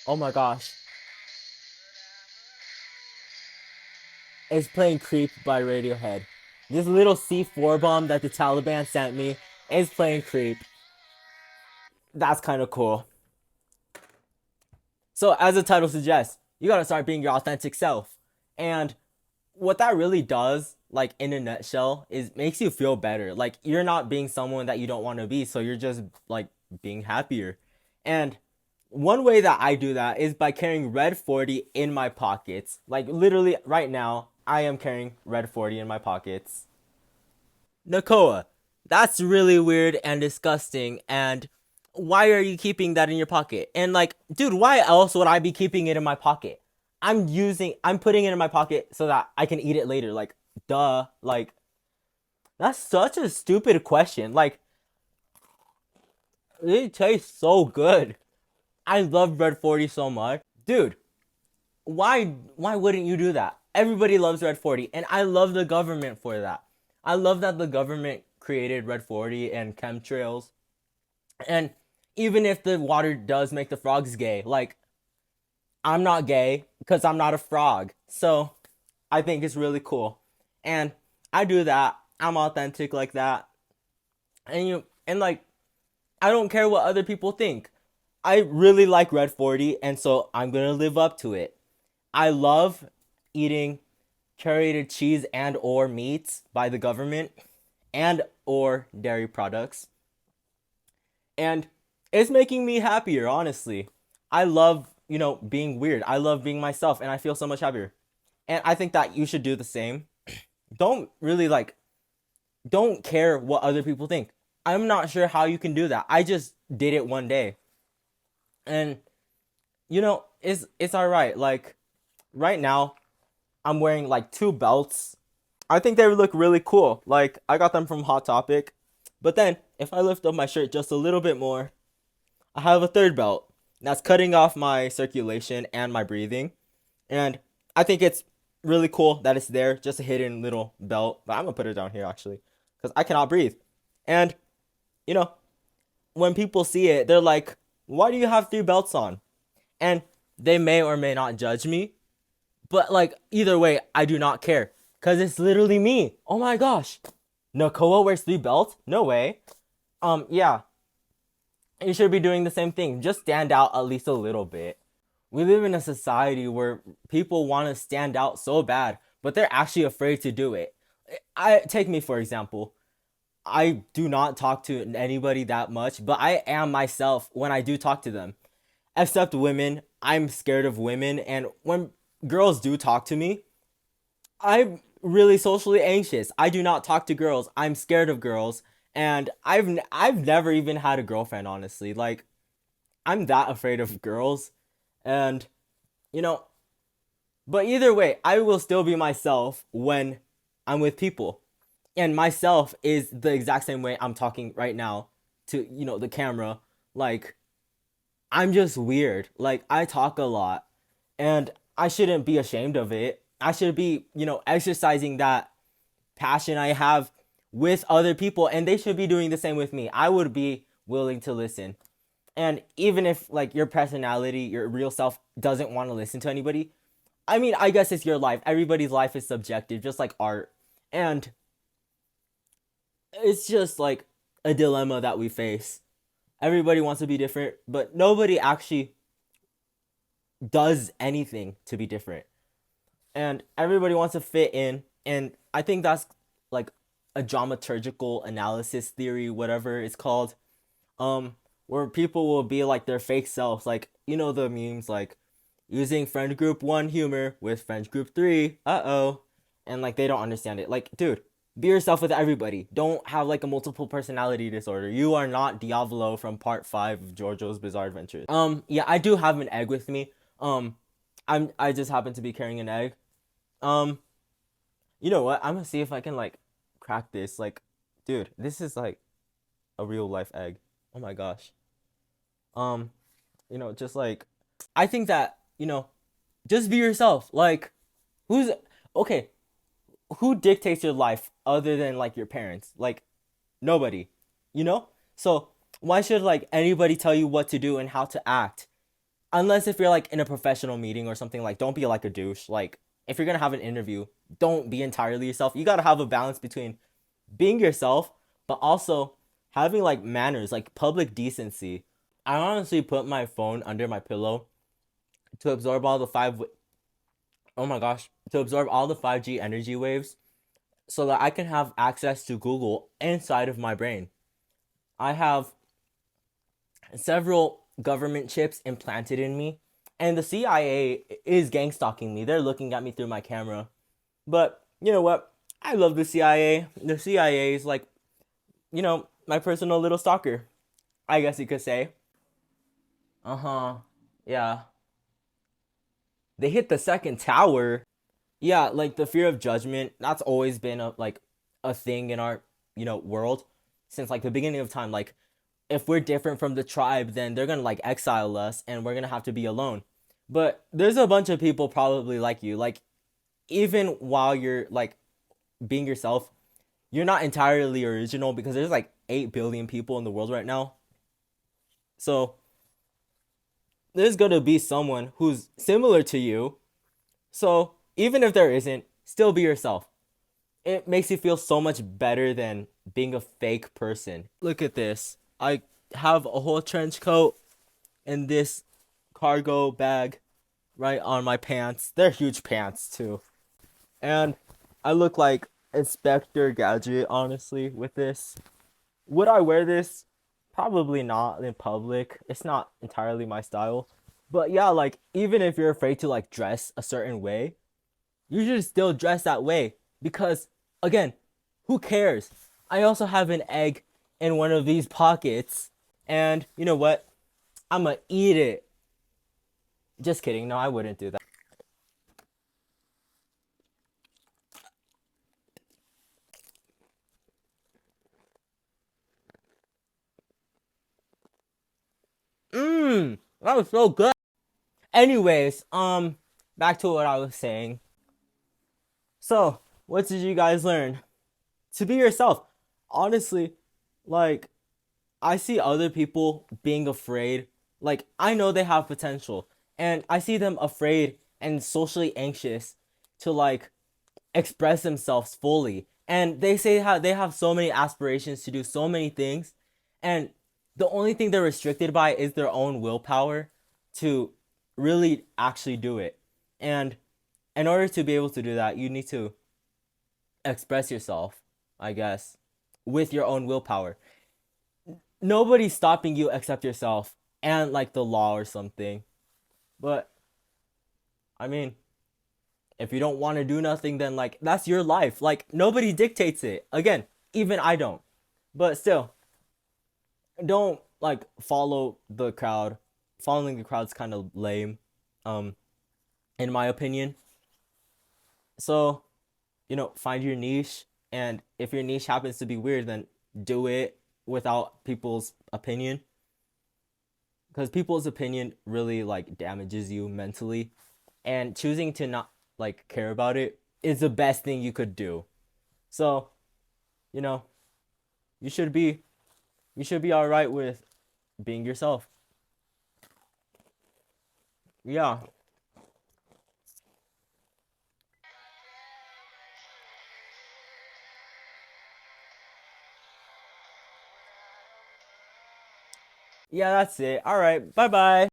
Oh my gosh. It's playing Creep by Radiohead. This little C4 bomb that the Taliban sent me is playing Creep. That's kind of cool. So, as the title suggests, you gotta start being your authentic self. And what that really does, like in a nutshell, is makes you feel better. Like you're not being someone that you don't want to be, so you're just like being happier. And one way that I do that is by carrying Red 40 in my pockets. Like literally right now, I am carrying Red 40 in my pockets. Nakoa, that's really weird and disgusting. And why are you keeping that in your pocket? And like, dude, why else would I be keeping it in my pocket? I'm putting it in my pocket so that I can eat it later. Like, duh. Like, that's such a stupid question. Like, it tastes so good. I love Red 40 so much. Dude, why wouldn't you do that? Everybody loves Red 40, and I love the government for that. I love that the government created Red 40 and chemtrails. And even if the water does make the frogs gay, like I'm not gay because I'm not a frog. So I think it's really cool. And I do that. I'm authentic like that. And like I don't care what other people think. I really like Red 40 and so I'm going to live up to it. I love eating curated cheese and or meats by the government and or dairy products. And it's making me happier, honestly. I love, being weird. I love being myself and I feel so much happier. And I think that you should do the same. Don't really don't care what other people think. I'm not sure how you can do that. I just did it one day. And it's all right. Like right now, I'm wearing like two belts. I think they would look really cool. Like I got them from Hot Topic. But then if I lift up my shirt just a little bit more, I have a third belt that's cutting off my circulation and my breathing. And I think it's really cool that it's there, just a hidden little belt. But I'm gonna put it down here actually, because I cannot breathe. And you know, when people see it, they're like, "Why do you have three belts on?" And they may or may not judge me, but like either way, I do not care, cause it's literally me. Oh my gosh, Nakoa wears three belts? No way. Yeah, you should be doing the same thing. Just stand out at least a little bit. We live in a society where people want to stand out so bad, but they're actually afraid to do it. I take me for example. I do not talk to anybody that much, but I am myself when I do talk to them. Except women, I'm scared of women, and when girls do talk to me, I'm really socially anxious. I do not talk to girls. I'm scared of girls, and I've never even had a girlfriend honestly. Like I'm that afraid of girls, and you know, but either way, I will still be myself when I'm with people. And myself is the exact same way I'm talking right now to, the camera. Like I'm just weird. Like I talk a lot and I shouldn't be ashamed of it. I should be, exercising that passion I have with other people and they should be doing the same with me. I would be willing to listen. And even if like your personality, your real self doesn't want to listen to anybody, I mean, I guess it's your life. Everybody's life is subjective, just like art. And it's just like a dilemma that we face. Everybody wants to be different, but nobody actually does anything to be different. And everybody wants to fit in. And I think that's like a dramaturgical analysis theory, whatever it's called. Where people will be like their fake selves, like the memes like using friend group 1 humor with friend group 3. Uh-oh. And like they don't understand it. Like, dude, be yourself with everybody. Don't have like a multiple personality disorder. You are not Diavolo from part 5 of JoJo's Bizarre Adventures. Yeah, I do have an egg with me. I just happen to be carrying an egg. Um, you know what? I'm gonna see if I can like crack this. Like, dude, this is like a real life egg. Oh my gosh. Um, just like I think that, just be yourself. Like, who's okay, who dictates your life other than like your parents? Like nobody, you know? So why should like anybody tell you what to do and how to act? Unless if you're like in a professional meeting or something, like don't be like a douche. Like if you're gonna have an interview, don't be entirely yourself. You gotta have a balance between being yourself, but also having like manners, like public decency. I honestly put my phone under my pillow to absorb all the oh my gosh, to absorb all the 5G energy waves so that I can have access to Google inside of my brain. I have several government chips implanted in me, and the CIA is gang stalking me. They're looking at me through my camera. But you know what? I love the CIA. The CIA is like, my personal little stalker, I guess you could say. Uh huh. Yeah. They hit the second tower. Yeah, like the fear of judgment, that's always been a thing in our, world since like the beginning of time. Like if we're different from the tribe, then they're gonna like exile us and we're gonna have to be alone. But there's a bunch of people probably like you. Like even while you're like being yourself, you're not entirely original because there's like 8 billion people in the world right now. So there's gonna be someone who's similar to you. So even if there isn't, still be yourself. It makes you feel so much better than being a fake person. Look at this. I have a whole trench coat and this cargo bag right on my pants. They're huge pants too. And I look like Inspector Gadget, honestly, with this. Would I wear this? Probably not in public. It's not entirely my style. But yeah, like even if you're afraid to like dress a certain way, you should still dress that way because again, who cares? I also have an egg in one of these pockets, and you know what? I'm gonna eat it. Just kidding. No, I wouldn't do that. That was so good. Anyways, back to what I was saying. So, what did you guys learn? To be yourself. Honestly, like I see other people being afraid. Like I know they have potential, and I see them afraid and socially anxious to like express themselves fully. And they say how they have so many aspirations to do so many things, and the only thing they're restricted by is their own willpower to really actually do it. And in order to be able to do that, you need to express yourself, I guess, with your own willpower. Nobody's stopping you except yourself and like the law or something. But I mean, if you don't want to do nothing, then like that's your life. Like nobody dictates it. Again, even I don't. But still, don't like follow the crowd. Following the crowd's kind of lame, um, in my opinion. So, find your niche, and if your niche happens to be weird, then do it without people's opinion, because people's opinion really like damages you mentally, and choosing to not like care about it is the best thing you could do. So, you know, you should be all right with being yourself. Yeah. Yeah, that's it. All right. Bye-bye.